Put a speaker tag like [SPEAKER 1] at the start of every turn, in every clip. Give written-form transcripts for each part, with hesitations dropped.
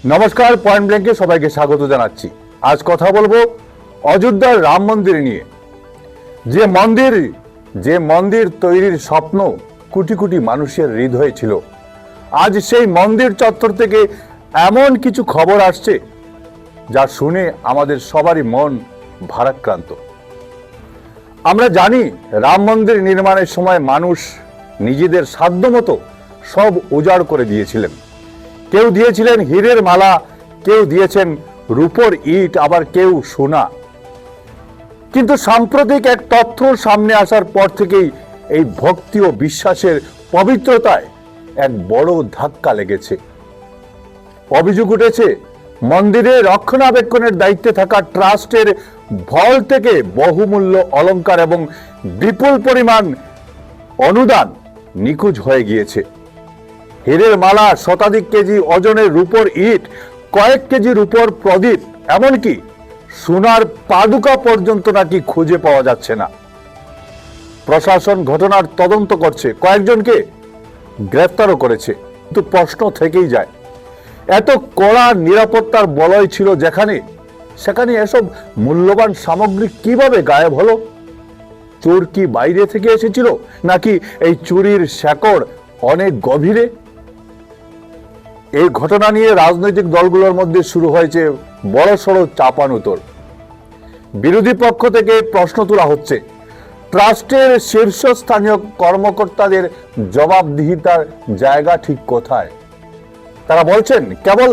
[SPEAKER 1] নমস্কার, পয়েন্ট ব্ল্যাঙ্কে সবাইকে স্বাগত জানাচ্ছি। আজ কথা বলবো অযোধ্যার রাম মন্দির নিয়ে। যে মন্দির তৈরির স্বপ্ন কোটি কোটি মানুষের হৃদয়ে ছিল, আজ সেই মন্দির চত্বর থেকে এমন কিছু খবর আসছে যা শুনে আমাদের সবারই মন ভারাক্রান্ত। আমরা জানি রাম মন্দির নির্মাণের সময় মানুষ নিজেদের সাধ্যমতো সব উজাড় করে দিয়েছিলেন। কেউ দিয়েছিলেন হীরের মালা, কেউ দিয়েছেন রূপোর ইট, আবার কেউ সোনা। কিন্তু সাম্প্রতিক এক তথ্য সামনে আসার পর থেকেই এই ভক্তি ও বিশ্বাসের পবিত্রতায় এক বড় ধাক্কা লেগেছে। অভিযোগ উঠেছে মন্দিরের রক্ষণাবেক্ষণের দায়িত্বে থাকা ট্রাস্টের ভল থেকে বহুমূল্য অলংকার এবং বিপুল পরিমাণ অনুদান নিখোঁজ হয়ে গিয়েছে। হীরের মালা, শতাধিক কেজি ওজনের রূপোর ইট, কয়েক কেজি রূপোর প্রদীপ, এমনকি সোনার পাদুকা পর্যন্ত নাকি খুঁজে পাওয়া যাচ্ছে না। প্রশাসন ঘটনার তদন্ত করছে, কয়েকজনকে গ্রেফতারও করেছে। কিন্তু প্রশ্ন থেকেই যায়, এত কড়া নিরাপত্তার বলয় ছিল সেখানে এসব মূল্যবান সামগ্রী কিভাবে গায়েব হলো? চোর কি বাইরে থেকে এসেছিল, নাকি এই চুরির শেকড় অনেক গভীরে? এই ঘটনা নিয়ে রাজনৈতিক দলগুলোর মধ্যে শুরু হয়েছে বড়সড় চাপানুতর। বিরোধী পক্ষ থেকে প্রশ্ন তোলা হচ্ছে, ট্রাস্টের শীর্ষস্থানীয় কর্মকর্তাদের জবাবদিহিতার জায়গা ঠিক কোথায়? তারা বলছেন কেবল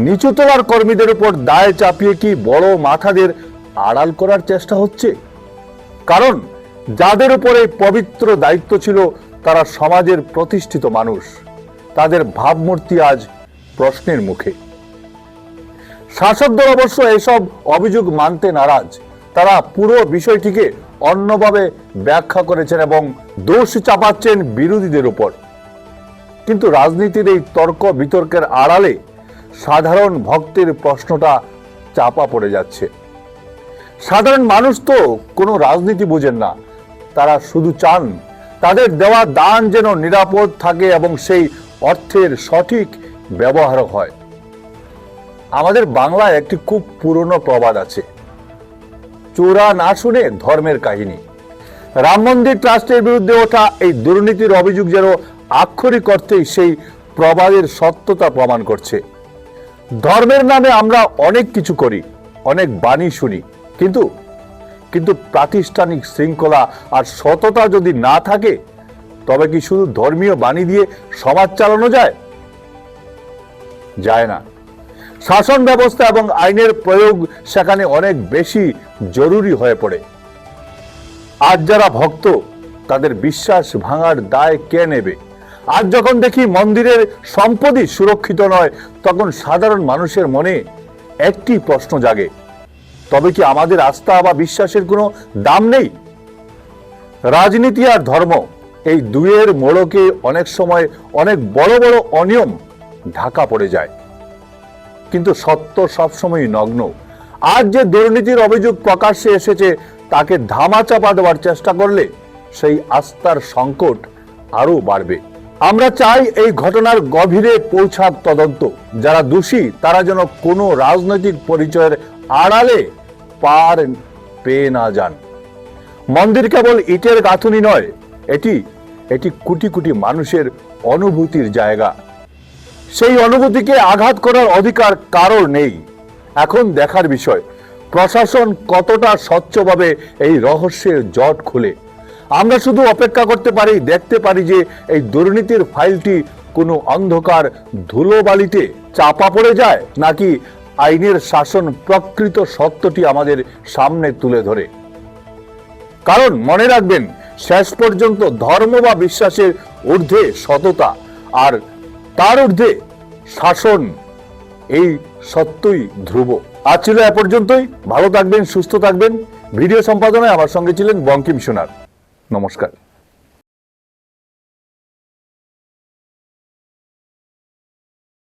[SPEAKER 1] নিচুতলার কর্মীদের উপর দায় চাপিয়ে কি বড় মাথাদের আড়াল করার চেষ্টা হচ্ছে? কারণ যাদের উপরে পবিত্র দায়িত্ব ছিল তারা সমাজের প্রতিষ্ঠিত মানুষ, তাদের ভাবমূর্তি আজ প্রশ্নের মুখে। শাসক দল অবশ্য এসব অভিযোগ মানতে নারাজ। তারা পুরো বিষয়টিকে অন্যভাবে ব্যাখ্যা করেছেন এবং দোষ চাপাচ্ছেন বিরোধীদের উপর। কিন্তু রাজনীতির এই তর্ক বিতর্কের আড়ালে সাধারণ ভক্তের প্রশ্নটা চাপা পড়ে যাচ্ছে। সাধারণ মানুষ তো কোনো রাজনীতি বোঝেন না, তারা শুধু চান তাদের দেওয়া দান যেন নিরাপদ থাকে এবং সেই অর্থের সঠিক ব্যবহার হয়। আমাদের বাংলায় একটি খুব পুরনো প্রবাদ আছে, চোরা না শুনে ধর্মের কাহিনী। রাম মন্দির ট্রাস্টের বিরুদ্ধে ওঠা এই দুর্নীতির অভিযোগ যেন আক্ষরিক অর্থেই সেই প্রবাদের সত্যতা প্রমাণ করছে। ধর্মের নামে আমরা অনেক কিছু করি, অনেক বাণী শুনি, কিন্তু প্রাতিষ্ঠানিক শৃঙ্খলা আর সততা যদি না থাকে, তবে কি শুধু ধর্মীয় বাণী দিয়ে সমাজ চালানো যায় না। শাসন ব্যবস্থা এবং আইনের প্রয়োগ সেখানে অনেক বেশি জরুরি হয়ে পড়ে। আজ যারা ভক্ত, তাদের বিশ্বাস ভাঙার দায় কে নেবে? আজ যখন দেখি মন্দিরের সম্পত্তি সুরক্ষিত নয়, তখন সাধারণ মানুষের মনে একটি প্রশ্ন জাগে, তবে কি আমাদের আস্থা বা বিশ্বাসের কোনো দাম নেই? রাজনীতি আর ধর্ম, এই দুয়ের মোড়কে অনেক সময় অনেক বড় বড় অনিয়ম ঢাকা পড়ে যায়, কিন্তু সত্য সবসময় নগ্ন। আজ যে দুর্নীতির অভিযোগ প্রকাশ্যে এসেছে, তাকে ধামাচাপা দেওয়ার চেষ্টা করলে সেই আস্থার সংকট আরো বাড়বে। আমরা চাই এই ঘটনার গভীরে পৌঁছাক তদন্ত। যারা দোষী তারা যেন কোনো রাজনৈতিক পরিচয়ের আড়ালে পার পেয়ে না যান। মন্দির কেবল ইটের গাঁথুনি নয়, এটি কোটি কোটি মানুষের অনুভূতির জায়গা। সেই অনুভূতিকে আঘাত করার অধিকার কারোর নেই। এখন দেখার বিষয়, প্রশাসন কতটা স্বচ্ছভাবে এই রহস্যের জট খুলে। আমরা শুধু অপেক্ষা করতে পারি, দেখতে পারি যে এই দুর্নীতির ফাইলটি কোনো অন্ধকার ধুলোবালিতে চাপা পড়ে যায়, নাকি আইনের শাসন প্রকৃত সত্যটি আমাদের সামনে তুলে ধরে। কারণ মনে রাখবেন, শেষ পর্যন্ত ধর্ম বা বিশ্বাসের ঊর্ধ্বে সততা, আর তার ঊর্ধ্বে শাসন, এই সত্যই ধ্রুব। আজ ছিল এ পর্যন্তই। ভালো থাকবেন, সুস্থ থাকবেন। ভিডিও সম্পাদনায় আমার সঙ্গে ছিলেন বঙ্কিম সোনার। নমস্কার।